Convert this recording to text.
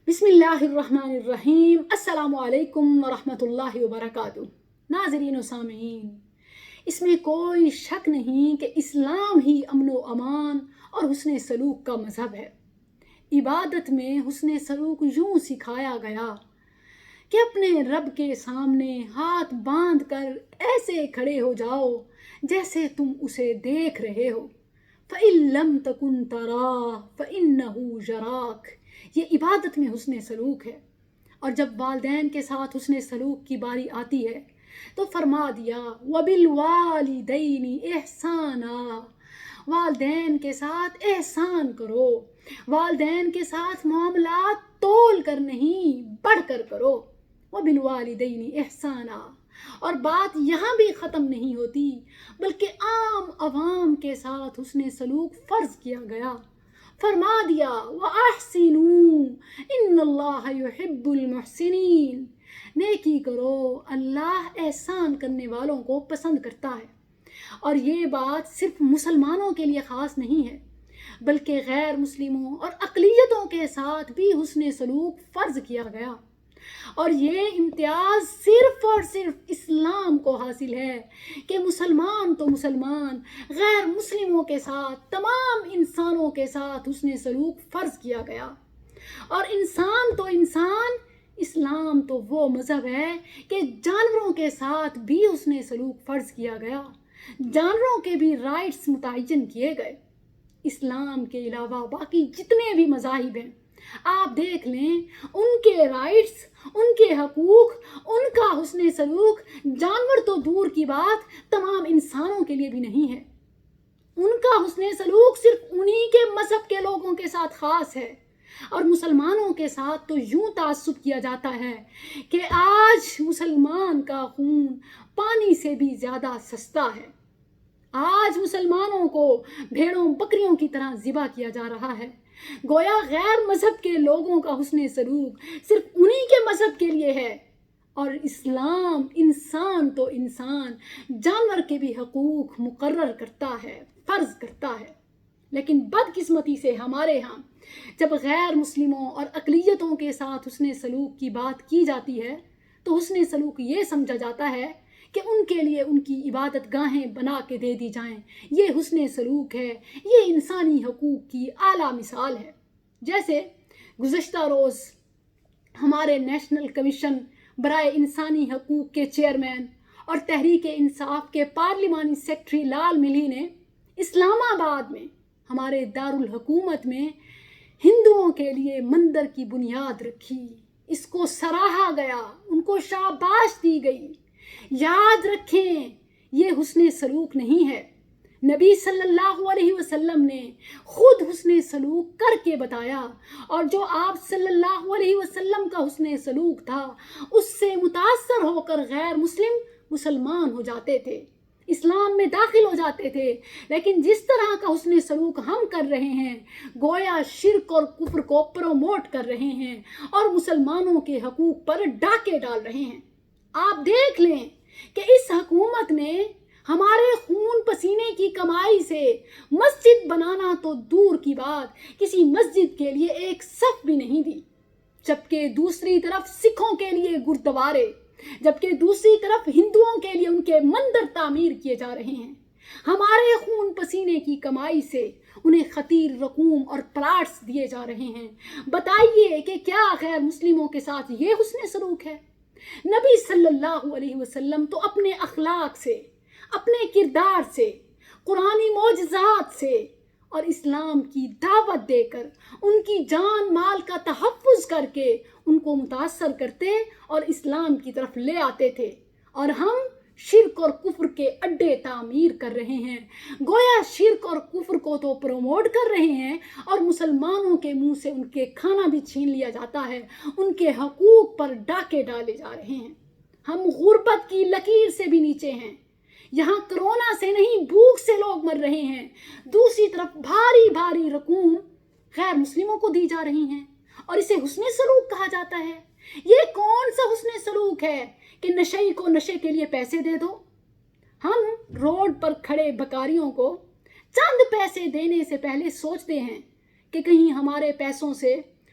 بسم اللہ الرحمن الرحیم۔ السلام علیکم ورحمۃ اللہ وبرکاتہ۔ ناظرین و سامعین، اس میں کوئی شک نہیں کہ اسلام ہی امن و امان اور حسن سلوک کا مذہب ہے۔ عبادت میں حسن سلوک یوں سکھایا گیا کہ اپنے رب کے سامنے ہاتھ باندھ کر ایسے کھڑے ہو جاؤ جیسے تم اسے دیکھ رہے ہو۔ فَإِن لَمْ تَكُنْ تَرَاهُ فَإِنَّهُ يَرَاكَ۔ یہ عبادت میں حسن سلوک ہے۔ اور جب والدین کے ساتھ حسن سلوک کی باری آتی ہے تو فرما دیا وَبِالْوَالِدَيْنِ إِحْسَانًا، والدین کے ساتھ احسان کرو، والدین کے ساتھ معاملات تول کر نہیں بڑھ کر کرو۔ وَبِالْوَالِدَيْنِ إِحْسَانًا۔ اور بات یہاں بھی ختم نہیں ہوتی بلکہ عام عوام کے ساتھ حسن سلوک فرض کیا گیا۔ فرما دیا وَأَحْسِنُوا إِنَّ اللَّهَ يُحِبُّ الْمُحْسِنِينَ، نیکی کرو، اللہ احسان کرنے والوں کو پسند کرتا ہے۔ اور یہ بات صرف مسلمانوں کے لیے خاص نہیں ہے بلکہ غیر مسلموں اور اقلیتوں کے ساتھ بھی حسن سلوک فرض کیا گیا۔ اور یہ امتیاز صرف اور صرف اسلام کو حاصل ہے کہ مسلمان تو مسلمان، غیر مسلموں کے ساتھ، تمام انسانوں کے ساتھ حسن سلوک فرض کیا گیا۔ اور انسان تو انسان، اسلام تو وہ مذہب ہے کہ جانوروں کے ساتھ بھی حسن سلوک فرض کیا گیا، جانوروں کے بھی رائٹس متعین کیے گئے۔ اسلام کے علاوہ باقی جتنے بھی مذاہب ہیں آپ دیکھ لیں، ان کے رائٹس، ان کے حقوق، ان کا حسن سلوک جانور تو دور کی بات تمام انسانوں کے لیے بھی نہیں ہے۔ ان کا حسن سلوک صرف انہی کے مذہب کے لوگوں کے ساتھ خاص ہے۔ اور مسلمانوں کے ساتھ تو یوں تعصب کیا جاتا ہے کہ آج مسلمان کا خون پانی سے بھی زیادہ سستا ہے۔ آج مسلمانوں کو بھیڑوں بکریوں کی طرح ذبح کیا جا رہا ہے، گویا غیر مذہب کے لوگوں کا حسن سلوک صرف انہی کے مذہب کے لیے ہے۔ اور اسلام انسان تو انسان، جانور کے بھی حقوق مقرر کرتا ہے، فرض کرتا ہے۔ لیکن بدقسمتی سے ہمارے ہاں جب غیر مسلموں اور اقلیتوں کے ساتھ حسن سلوک کی بات کی جاتی ہے تو حسن سلوک یہ سمجھا جاتا ہے کہ ان کے لیے ان کی عبادت گاہیں بنا کے دے دی جائیں، یہ حسن سلوک ہے، یہ انسانی حقوق کی اعلیٰ مثال ہے۔ جیسے گزشتہ روز ہمارے نیشنل کمیشن برائے انسانی حقوق کے چیئرمین اور تحریک انصاف کے پارلیمانی سیکرٹری لال ملھی نے اسلام آباد میں ہمارے دارالحکومت میں ہندوؤں کے لیے مندر کی بنیاد رکھی، اس کو سراہا گیا، ان کو شاباش دی گئی۔ یاد رکھیں، یہ حسن سلوک نہیں ہے۔ نبی صلی اللہ علیہ وسلم نے خود حسن سلوک کر کے بتایا، اور جو آپ صلی اللہ علیہ وسلم کا حسن سلوک تھا اس سے متاثر ہو کر غیر مسلم مسلمان ہو جاتے تھے، اسلام میں داخل ہو جاتے تھے۔ لیکن جس طرح کا حسن سلوک ہم کر رہے ہیں گویا شرک اور کفر کو پروموٹ کر رہے ہیں اور مسلمانوں کے حقوق پر ڈاکے ڈال رہے ہیں۔ آپ دیکھ لیں کہ اس حکومت نے ہمارے خون پسینے کی کمائی سے مسجد بنانا تو دور کی بات، کسی مسجد کے لیے ایک صف بھی نہیں دی، جبکہ دوسری طرف سکھوں کے لیے گردوارے، جبکہ دوسری طرف ہندوؤں کے لیے ان کے مندر تعمیر کیے جا رہے ہیں۔ ہمارے خون پسینے کی کمائی سے انہیں خطیر رقوم اور پلاٹس دیے جا رہے ہیں۔ بتائیے کہ کیا غیر مسلموں کے ساتھ یہ حسن سلوک ہے؟ نبی صلی اللہ علیہ وسلم تو اپنے اخلاق سے، اپنے کردار سے، قرآنی معجزات سے اور اسلام کی دعوت دے کر، ان کی جان مال کا تحفظ کر کے ان کو متاثر کرتے اور اسلام کی طرف لے آتے تھے، اور ہم شرک اور کفر کے اڈے تعمیر کر رہے ہیں۔ گویا شرک اور کفر کو تو پروموٹ کر رہے ہیں اور مسلمانوں کے منہ سے ان کے کھانا بھی چھین لیا جاتا ہے، ان کے حقوق پر ڈاکے ڈالے جا رہے ہیں۔ ہم غربت کی لکیر سے بھی نیچے ہیں، یہاں کرونا سے نہیں بھوک سے لوگ مر رہے ہیں، دوسری طرف بھاری بھاری رقوم غیر مسلموں کو دی جا رہی ہیں، اور اسے حسن سلوک کہا جاتا ہے۔ یہ کون سا حسن سلوک ہے کہ نشئی کو نشے کے لیے پیسے دے دو؟ ہم روڈ پر کھڑے بھکاریوں کو چند پیسے دینے سے پہلے سوچتے ہیں کہ کہیں ہمارے پیسوں سے